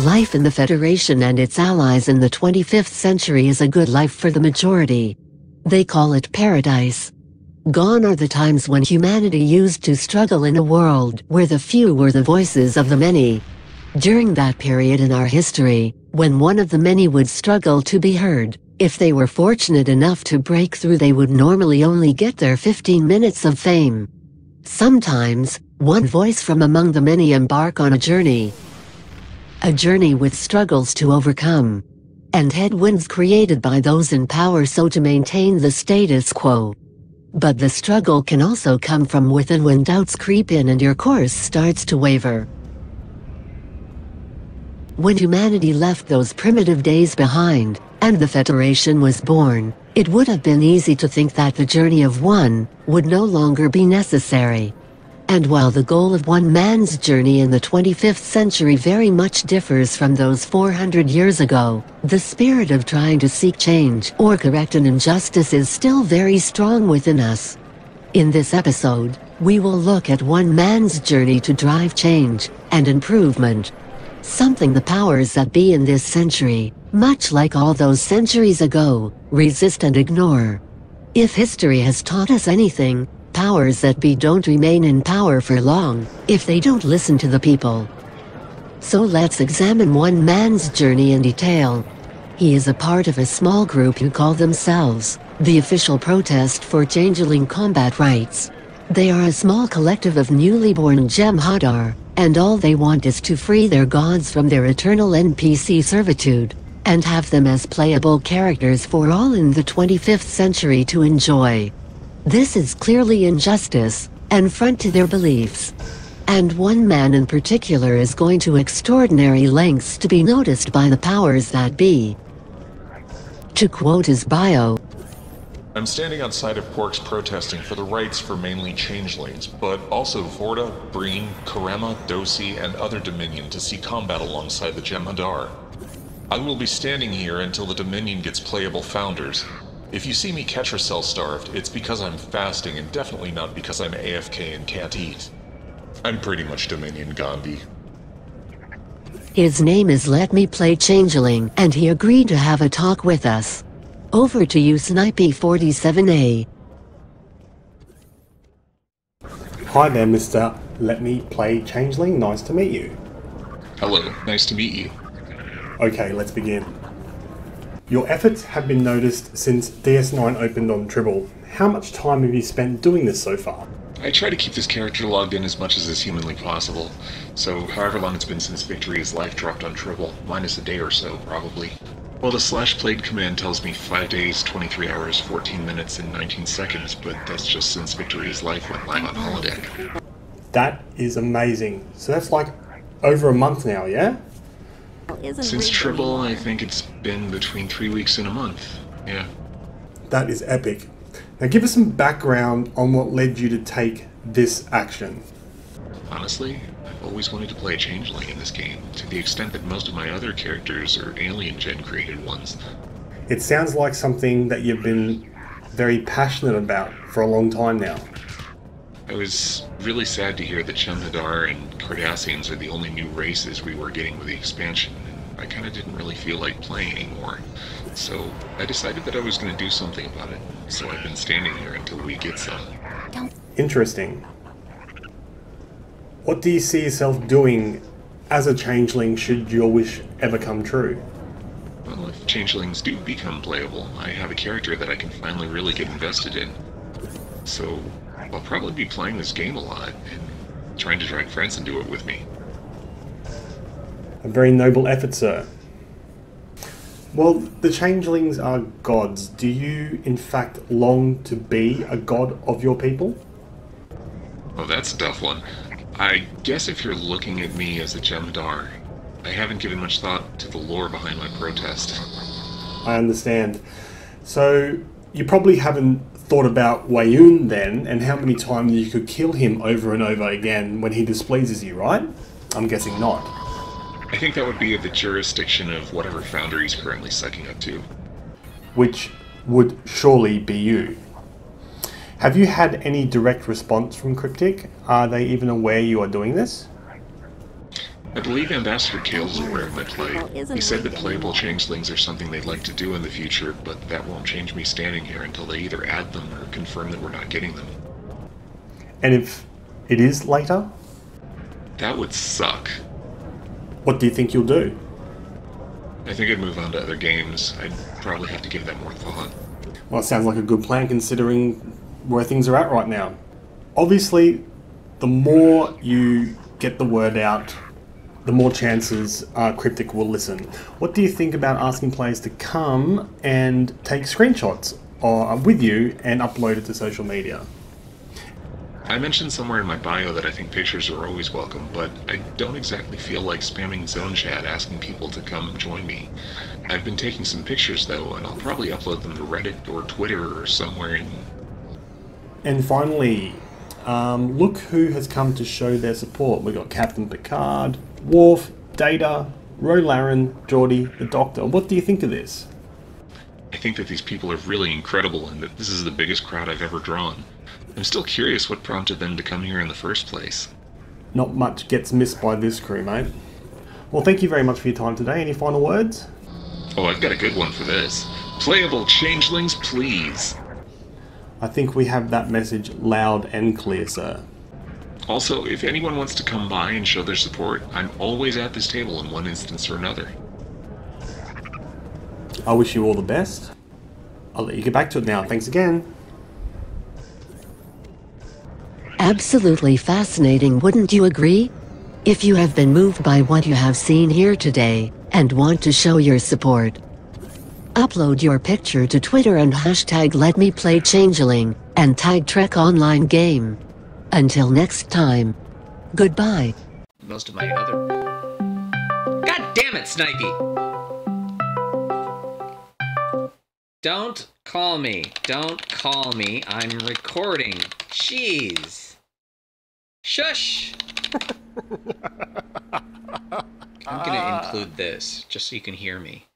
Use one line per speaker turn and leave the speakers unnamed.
Life in the Federation and its allies in the 25th century is a good life for the majority. They call it paradise. Gone are the times when humanity used to struggle in a world where the few were the voices of the many. During that period in our history, when one of the many would struggle to be heard, if they were fortunate enough to break through, they would normally only get their 15 minutes of fame. Sometimes, one voice from among the many embark on a journey with struggles to overcome, and headwinds created by those in power so to maintain the status quo. But the struggle can also come from within when doubts creep in and your course starts to waver. When humanity left those primitive days behind, and the Federation was born, it would have been easy to think that the journey of one would no longer be necessary. And while the goal of one man's journey in the 25th century very much differs from those 400 years ago, the spirit of trying to seek change or correct an injustice is still very strong within us. In this episode, we will look at one man's journey to drive change and improvement. Something the powers that be in this century, much like all those centuries ago, resist and ignore. If history has taught us anything, powers that be don't remain in power for long, if they don't listen to the people. So let's examine one man's journey in detail. He is a part of a small group who call themselves the Official Protest for Changeling Combat Rights. They are a small collective of newly born Jem'Hadar, and all they want is to free their gods from their eternal NPC servitude, and have them as playable characters for all in the 25th century to enjoy. This is clearly injustice, and front to their beliefs. And one man in particular is going to extraordinary lengths to be noticed by the powers that be. To quote his bio,
I'm standing outside of Quark's protesting for the rights for mainly changelings, but also Vorta, Breen, Karema, Dosi, and other Dominion to see combat alongside the Jem'Hadar. I will be standing here until the Dominion gets playable founders. If you see me catch or cell starved, it's because I'm fasting and definitely not because I'm AFK and can't eat. I'm pretty much Dominion Gandhi.
His name is Let Me Play Changeling, and he agreed to have a talk with us. Over to you, Snipe47A.
Hi there, Mr. Let Me Play Changeling. Nice to meet you.
Hello, nice to meet you.
Okay, let's begin. Your efforts have been noticed since DS9 opened on Tribble. How much time have you spent doing this so far?
I try to keep this character logged in as much as is humanly possible, so however long it's been since Victory is Life dropped on Tribble, minus a day or so, probably. Well, the /played command tells me 5 days, 23 hours, 14 minutes, and 19 seconds, but that's just since Victory is Life went live on holodeck.
That is amazing. So that's like over a month now, yeah?
Since Tribble, I think it's been between 3 weeks and a month, yeah.
That is epic. Now give us some background on what led you to take this action.
Honestly, I've always wanted to play a changeling in this game, to the extent that most of my other characters are alien gen created ones.
It sounds like something that you've been very passionate about for a long time now.
I was really sad to hear that Jem'Hadar and Cardassians are the only new races we were getting with the expansion, and I kinda didn't really feel like playing anymore. So I decided that I was gonna do something about it, so I've been standing here until we get some.
Interesting. What do you see yourself doing as a changeling should your wish ever come true?
Well, if changelings do become playable, I have a character that I can finally really get invested in. So I'll probably be playing this game a lot, and trying to drag friends into it with me.
A very noble effort, sir. Well, the changelings are gods. Do you, in fact, long to be a god of your people?
Oh, that's a tough one. I guess if you're looking at me as a Jem'Hadar, I haven't given much thought to the lore behind my protest.
I understand. So, you probably haven't thought about Wayun then, and how many times you could kill him over and over again when he displeases you, right? I'm guessing not.
I think that would be the jurisdiction of whatever founder he's currently sucking up to.
Which would surely be you. Have you had any direct response from Cryptic? Are they even aware you are doing this?
I believe Ambassador Kale's aware of my plight. He said that playable changelings are something they'd like to do in the future, but that won't change me standing here until they either add them or confirm that we're not getting them.
And if it is later?
That would suck.
What do you think you'll do?
I think I'd move on to other games. I'd probably have to give that more thought.
Well, it sounds like a good plan considering where things are at right now. Obviously, the more you get the word out, the more chances Cryptic will listen. What do you think about asking players to come and take screenshots with you and upload it to social media?
I mentioned somewhere in my bio that I think pictures are always welcome, but I don't exactly feel like spamming zone chat asking people to come join me. I've been taking some pictures though, and I'll probably upload them to Reddit or Twitter or somewhere in...
And finally, look who has come to show their support. We've got Captain Picard, Worf, Data, Rolaren, Geordi, the Doctor. What do you think of this?
I think that these people are really incredible and that this is the biggest crowd I've ever drawn. I'm still curious what prompted them to come here in the first place.
Not much gets missed by this crew, mate. Well, thank you very much for your time today. Any final words?
Oh, I've got a good one for this. Playable changelings, please.
I think we have that message loud and clear, sir.
Also, if anyone wants to come by and show their support, I'm always at this table in one instance or another.
I wish you all the best. I'll let you get back to it now. Thanks again.
Absolutely fascinating, wouldn't you agree? If you have been moved by what you have seen here today, and want to show your support, upload your picture to Twitter and hashtag LetMePlayChangeling, and tag TrekonLine game. Until next time. Goodbye.
Most of my other... God damn it, Snipey! Don't call me. Don't call me. I'm recording. Jeez. Shush! I'm gonna include this, just so you can hear me.